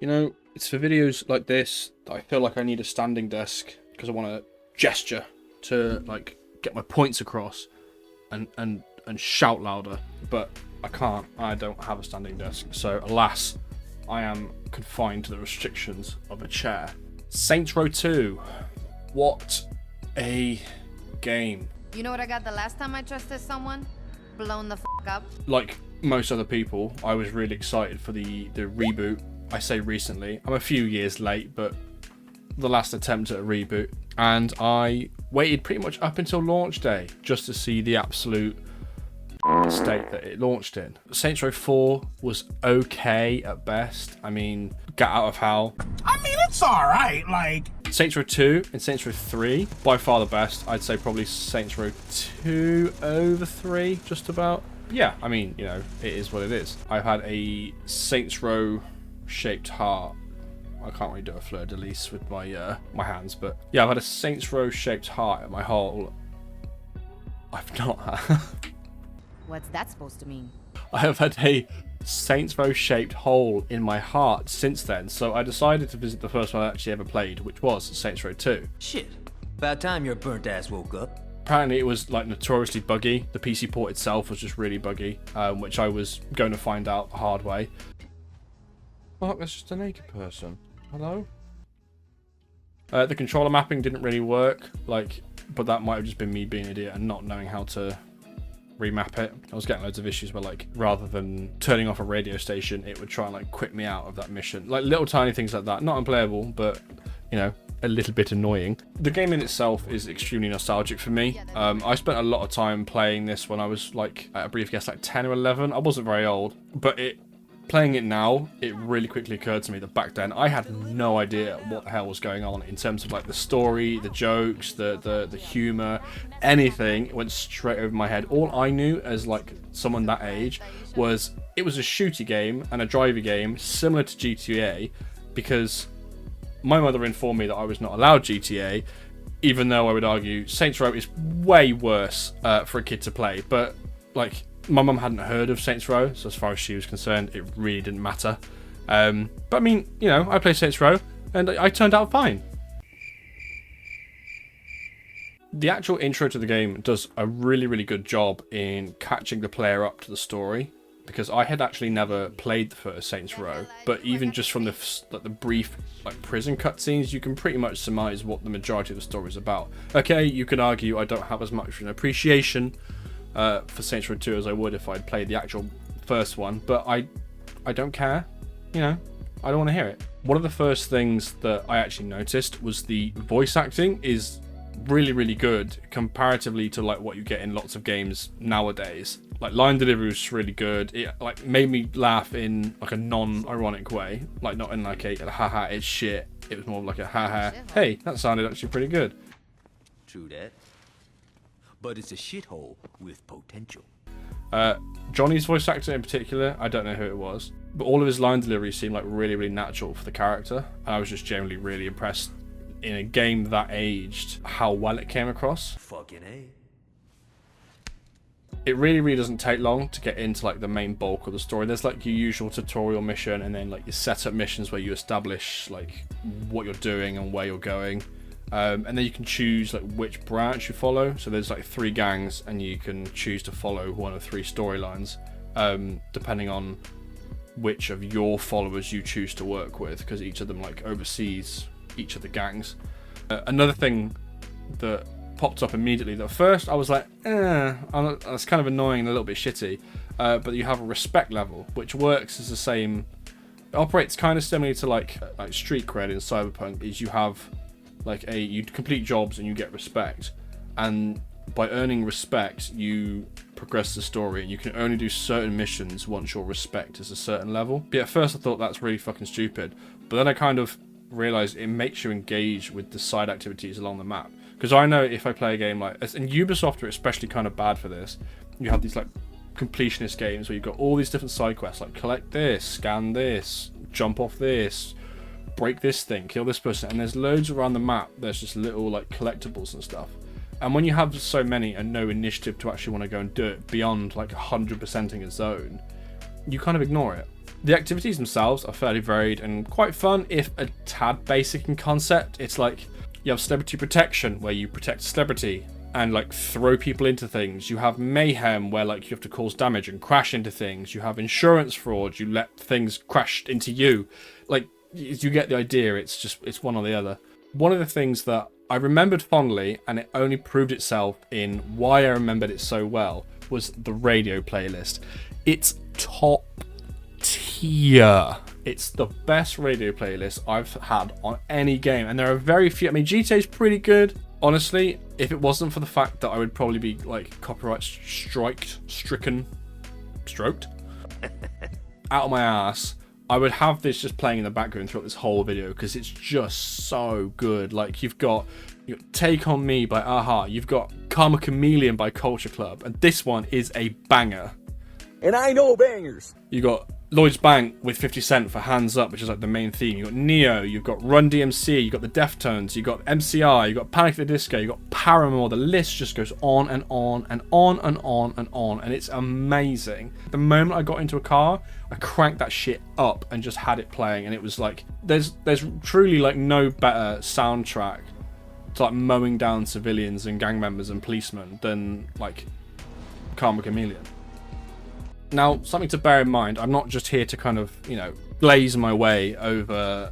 You know, it's for videos like this that I feel like I need a standing desk because I want to gesture to like get my points across and shout louder, but I can't. I don't have a standing desk, so alas, I am confined to the restrictions of a chair. Saints Row 2. What a game. You know what I got the last time I trusted someone? Blown the up. Like most other people, I was really excited for the reboot. I say recently, I'm a few years late, but the last attempt at a reboot, and I waited pretty much up until launch day just to see the absolute state that it launched in. Saints Row 4 was okay at best. I mean, Get Out of Hell. I mean, it's alright, like... Saints Row 2 and Saints Row 3, by far the best. I'd say probably Saints Row 2 over 3, just about. Yeah, I mean, you know, it is what it is. I've had a Saints Row shaped heart. I can't really do a fleur-de-lis with my my hands, but yeah, I've had a Saints Row shaped heart at my hole. I've not had... What's that supposed to mean? I have had a Saints Row shaped hole in my heart since then, so I decided to visit the first one I actually ever played, which was Saints Row 2. Shit. About time your burnt ass woke up. Apparently it was like notoriously buggy. The PC port itself was just really buggy, which I was going to find out the hard way. Oh, look, that's just a naked person. Hello? The controller mapping didn't really work, but that might have just been me being an idiot and not knowing how to remap it. I was getting loads of issues where, like, rather than turning off a radio station, it would try and like quit me out of that mission. Like little tiny things like that. Not unplayable, but you know, a little bit annoying. The game in itself is extremely nostalgic for me. I spent a lot of time playing this when I was like, at a brief guess, like 10 or 11. I wasn't very old, but playing it now, it really quickly occurred to me that back then I had no idea what the hell was going on in terms of like the story, the jokes, the humor, anything. It went straight over my head. All I knew as like someone that age was it was a shooty game and a drivey game similar to GTA, because my mother informed me that I was not allowed GTA, even though I would argue Saints Row is way worse for a kid to play. But like, my mum hadn't heard of Saints Row, so as far as she was concerned, it really didn't matter. But I mean, you know, I played Saints Row, and I turned out fine. The actual intro to the game does a really, really good job in catching the player up to the story, because I had actually never played the first Saints Row, but even just from the brief like prison cutscenes, you can pretty much surmise what the majority of the story is about. Okay, you could argue I don't have as much of an appreciation for Saints Row 2 as I would if I'd played the actual first one, but I don't care, you know, I don't want to hear it. One of the first things that I actually noticed was the voice acting is really, really good comparatively to like what you get in lots of games nowadays. Like, line delivery was really good. It like made me laugh in like a non-ironic way, like not in like a haha it's shit. It was more like a haha, hey, that sounded actually pretty good. True that. But it's a shithole with potential. Johnny's voice actor in particular, I don't know who it was, but all of his line delivery seemed like really, really natural for the character. I was just generally really impressed in a game that aged how well it came across. Fucking A. It really, really doesn't take long to get into like the main bulk of the story. There's like your usual tutorial mission, and then like your setup missions where you establish like what you're doing and where you're going. And then you can choose like which branch you follow. So there's like 3 gangs, and you can choose to follow one of 3 storylines, depending on which of your followers you choose to work with, because each of them like oversees each of the gangs. Another thing that popped up immediately, that first I was like, that's kind of annoying and a little bit shitty, but you have a respect level, which works as the same, it operates kind of similarly to like street cred in Cyberpunk. Is you have like you complete jobs and you get respect, and by earning respect you progress the story, and you can only do certain missions once your respect is a certain level. But at first I thought that's really fucking stupid, but then I kind of realized it makes you engage with the side activities along the map. Because I know if I play a game like, and Ubisoft are especially kind of bad for this, you have these like completionist games where you've got all these different side quests, like collect this, scan this, jump off this, break this thing, kill this person, and there's loads around the map. There's just little like collectibles and stuff. And when you have so many and no initiative to actually want to go and do it beyond like 100%ing a zone, you kind of ignore it. The activities themselves are fairly varied and quite fun, if a tad basic in concept. It's like you have celebrity protection, where you protect a celebrity and like throw people into things. You have mayhem, where like you have to cause damage and crash into things. You have insurance fraud, you let things crash into you. Like, you get the idea. It's one or the other. One of the things that I remembered fondly, and it only proved itself in why I remembered it so well, was the radio playlist. It's top tier. It's the best radio playlist I've had on any game, and there are very few. I mean, GTA's pretty good. Honestly, if it wasn't for the fact that I would probably be like copyright stroked out of my ass, I would have this just playing in the background throughout this whole video, because it's just so good. Like, you've got Take On Me by Aha, you've got Karma Chameleon by Culture Club, and this one is a banger. And I know bangers. You got Lloyd's Bank with 50 Cent for Hands Up, which is like the main theme. You got Neo, you've got Run DMC, you got the Deftones, you got MCR, you got Panic at the Disco, you got Paramore. The list just goes on and on and on and on and on, and it's amazing. The moment I got into a car, I cranked that shit up and just had it playing, and it was like there's truly like no better soundtrack to like mowing down civilians and gang members and policemen than like Karma Chameleon. Now, something to bear in mind, I'm not just here to kind of, glaze my way over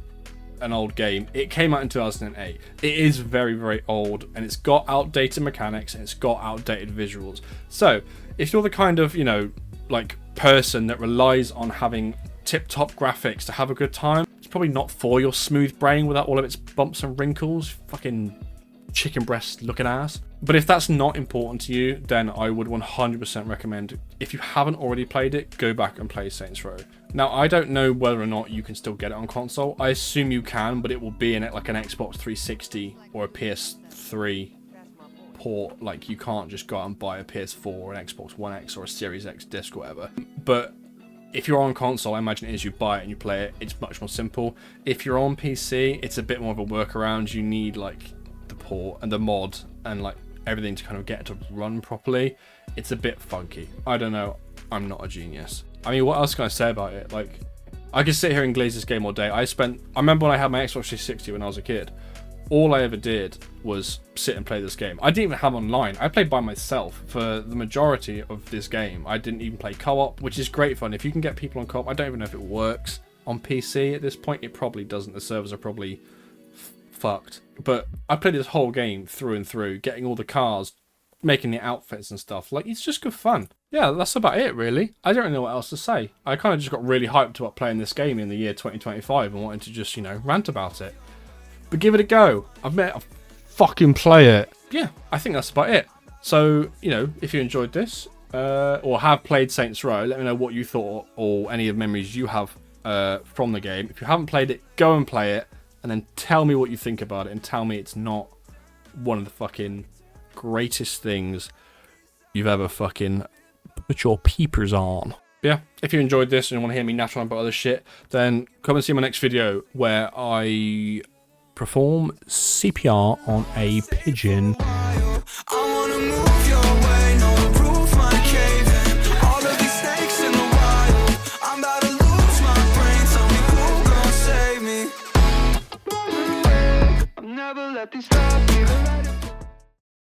an old game. It came out in 2008. It is very, very old, and it's got outdated mechanics, and it's got outdated visuals. So, if you're the kind of, like person that relies on having tip-top graphics to have a good time, it's probably not for your smooth brain without all of its bumps and wrinkles. Fucking chicken breast looking ass. But if that's not important to you, then I would 100% recommend, if you haven't already played it, go back and play Saints Row. Now, I don't know whether or not you can still get it on console. I assume you can, but it will be in it like an Xbox 360 or a PS3 port. Like, you can't just go out and buy a PS4 or an Xbox One X or a Series X disc or whatever. But if you're on console, I imagine it is you buy it and you play it. It's much more simple. If you're on PC, it's a bit more of a workaround. You need like the port and the mod and like everything to kind of get it to run properly. It's a bit funky. I don't know. I'm not a genius. I mean, what else can I say about it? Like, I could sit here and glaze this game all day. I remember when I had my Xbox 360 when I was a kid, all I ever did was sit and play this game. I didn't even have online. I played by myself for the majority of this game. I didn't even play co-op, which is great fun. If you can get people on co-op, I don't even know if it works on PC at this point. It probably doesn't. The servers are probably fucked. But I played this whole game through and through, getting all the cars, making the outfits and stuff. Like, it's just good fun. Yeah, that's about it, really. I don't really know what else to say. I kind of just got really hyped about playing this game in the year 2025 and wanted to just, rant about it. But give it a go. I'll fucking play it. Yeah, I think that's about it. So, if you enjoyed this, or have played Saints Row, let me know what you thought or any of the memories you have from the game. If you haven't played it, go and play it, and then tell me what you think about it, and tell me it's not one of the fucking greatest things you've ever fucking put your peepers on. Yeah, if you enjoyed this and you want to hear me natter on about other shit, then come and see my next video where I perform CPR on a pigeon.